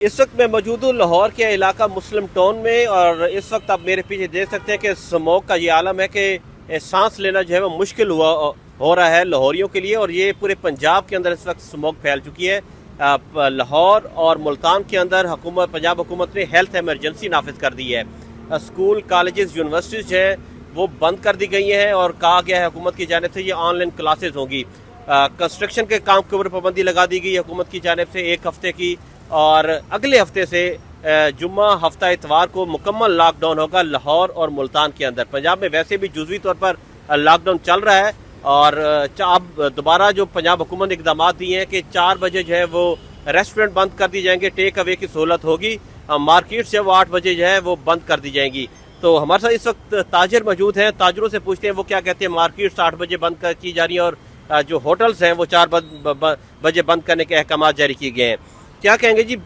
اس وقت میں موجود ہوں لاہور کے علاقہ مسلم ٹاؤن میں، اور اس وقت آپ میرے پیچھے دیکھ سکتے ہیں کہ اسموک کا یہ عالم ہے کہ سانس لینا جو ہے وہ مشکل ہو رہا ہے لاہوریوں کے لیے، اور یہ پورے پنجاب کے اندر اس وقت اسموک پھیل چکی ہے۔ لاہور اور ملتان کے اندر پنجاب حکومت نے ہیلتھ ایمرجنسی نافذ کر دی ہے۔ اسکول، کالجز، یونیورسٹیز جو ہیں وہ بند کر دی گئی ہیں، اور کہا گیا ہے حکومت کی جانب سے یہ آن لائن کلاسز ہوں گی۔ کنسٹرکشن کے کام کے اوپر پابندی لگا دی گئی حکومت کی جانب سے 1 ہفتے کی، اور اگلے ہفتے سے جمعہ ہفتہ اتوار کو مکمل لاک ڈاؤن ہوگا لاہور اور ملتان کے اندر۔ پنجاب میں ویسے بھی جزوی طور پر لاک ڈاؤن چل رہا ہے، اور اب دوبارہ جو پنجاب حکومت نے اقدامات دیے ہیں کہ 4 بجے جو ہے وہ ریسٹورنٹ بند کر دی جائیں گے، ٹیک اوے کی سہولت ہوگی، مارکیٹس جو 8 بجے جو ہے وہ بند کر دی جائیں گی۔ تو ہمارے ساتھ اس وقت تاجر موجود ہیں، تاجروں سے پوچھتے ہیں وہ کیا کہتے ہیں۔ مارکیٹس 8 بجے بند کی جا رہی ہیں، اور جو ہوٹلز ہیں وہ 4 بجے بند کرنے کے احکامات جاری کیے گئے ہیں۔ کیا کہیں گے جی؟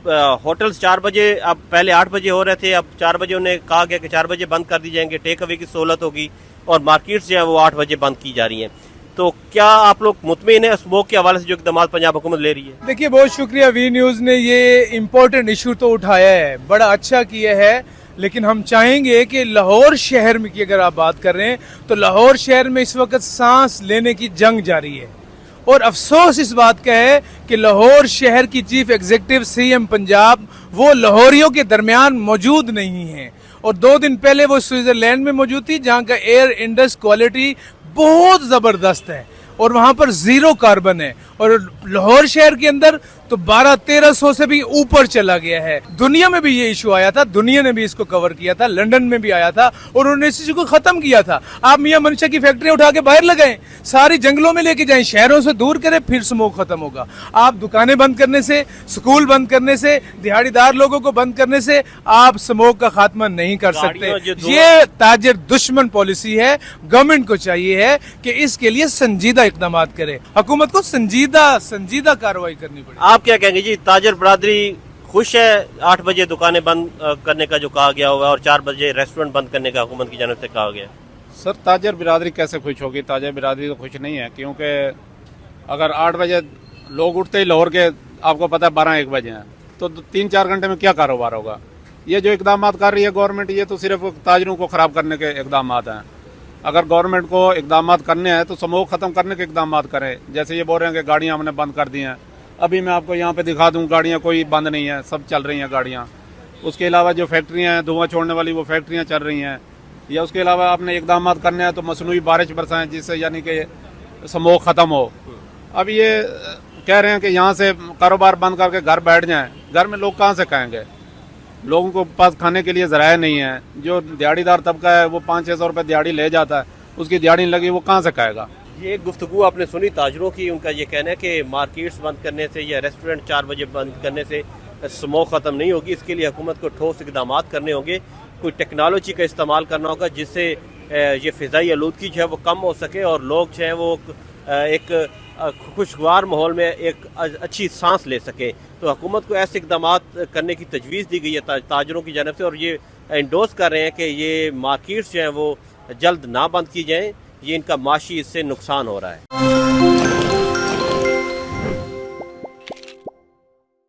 ہوٹلز 4 بجے، اب پہلے 8 بجے ہو رہے تھے، اب 4 بجے انہیں کہا گیا کہ 4 بجے بند کر دی جائیں گے، ٹیک اوے کی سہولت ہوگی، اور مارکیٹس جو ہیں وہ 8 بجے بند کی جا رہی ہیں۔ تو کیا آپ لوگ مطمئن ہیں اسموک کے حوالے سے جو اقدامات پنجاب حکومت لے رہی ہے؟ دیکھیے، بہت شکریہ وی نیوز نے یہ امپورٹنٹ ایشو تو اٹھایا ہے، بڑا اچھا کیا ہے، لیکن ہم چاہیں گے کہ لاہور شہر میں کی اگر آپ بات کر رہے ہیں تو لاہور شہر میں اس وقت سانس لینے کی جنگ جاری ہے، اور افسوس اس بات کا ہے کہ لاہور شہر کی chief executive C M Punjab وہ لاہوریوں کے درمیان موجود نہیں ہیں، اور 2 دن پہلے وہ سوئٹزرلینڈ میں موجود تھی جہاں کا ایئر انڈس کوالٹی بہت زبردست ہے، اور وہاں پر 0 کاربن ہے، اور لاہور شہر کے اندر تو 1200-1300 سے بھی اوپر چلا گیا ہے۔ دنیا میں بھی یہ ایشو آیا تھا، دنیا نے بھی اس کو کور کیا تھا، لندن میں بھی آیا تھا، اور انہوں نے اس ایشو کو ختم کیا تھا۔ آپ میاں منشا کی فیکٹری اٹھا کے باہر لگائیں، ساری جنگلوں میں لے کے جائیں، شہروں سے دور کریں، پھر اسموک ختم ہوگا۔ آپ دکانیں بند کرنے سے، سکول بند کرنے سے، دیہڑی دار لوگوں کو بند کرنے سے آپ اسموک کا خاتمہ نہیں کر سکتے۔ یہ تاجر دشمن پالیسی ہے۔ گورنمنٹ کو چاہیے ہے کہ اس کے لیے سنجیدہ اقدامات کرے، حکومت کو سنجیدہ کارروائی کرنی پڑے۔ آپ کیا کہیں گے جی؟ تاجر برادری خوش ہے 8 بجے دکانیں بند کرنے کا جو کہا گیا ہوگا، اور 4 بجے ریسٹورنٹ بند کرنے کا حکومت کی جانب سے کہا گیا؟ سر، تاجر برادری کیسے خوش ہوگی؟ تاجر برادری تو خوش نہیں ہے، کیونکہ اگر 8 بجے لوگ اٹھتے ہی لاہور کے آپ کو پتہ ہے 12-1 بجے ہیں، تو 3-4 گھنٹے میں کیا کاروبار ہوگا؟ یہ جو اقدامات کر رہی ہے گورنمنٹ، یہ تو صرف تاجروں کو خراب کرنے کے اقدامات ہیں۔ اگر گورنمنٹ کو اقدامات کرنے ہیں تو اسموک ختم کرنے کے اقدامات کریں، جیسے یہ بول رہے ہیں کہ گاڑیاں ہم نے بند کر دی ہیں۔ ابھی میں آپ کو یہاں پہ دکھا دوں، گاڑیاں کوئی بند نہیں ہیں، سب چل رہی ہیں گاڑیاں۔ اس کے علاوہ جو فیکٹریاں ہیں دھواں چھوڑنے والی، وہ فیکٹریاں چل رہی ہیں۔ یا اس کے علاوہ آپ نے اقدامات کرنے ہیں تو مصنوعی بارش برسائیں، جس سے یعنی کہ اسموک ختم ہو۔ اب یہ کہہ رہے ہیں کہ یہاں سے کاروبار بند کر کے گھر بیٹھ جائیں، گھر میں لوگ کہاں سے کھائیں گے؟ لوگوں کو پاس کھانے کے لیے ذرائع نہیں ہیں۔ جو دیہڑی دار طبقہ ہے وہ 500-600 روپے دیہڑی لے جاتا ہے، اس کی دیہڑی لگی، وہ کہاں سے کھائے گا؟ یہ گفتگو آپ نے سنی تاجروں کی، ان کا یہ کہنا ہے کہ مارکیٹس بند کرنے سے یا ریسٹورنٹ 4 بجے بند کرنے سے اسموک ختم نہیں ہوگی۔ اس کے لیے حکومت کو ٹھوس اقدامات کرنے ہوں گے، کوئی ٹیکنالوجی کا استعمال کرنا ہوگا جس سے یہ فضائی آلودگی جو ہے وہ کم ہو سکے، اور لوگ جو ہیں وہ ایک خوشگوار ماحول میں ایک اچھی سانس لے سکے۔ تو حکومت کو ایسے اقدامات کرنے کی تجویز دی گئی ہے تاجروں کی جانب سے، اور یہ انڈورس کر رہے ہیں کہ یہ مارکیٹس جو ہیں وہ جلد نہ بند کی جائیں، یہ ان کا معاشی اس سے نقصان ہو رہا ہے۔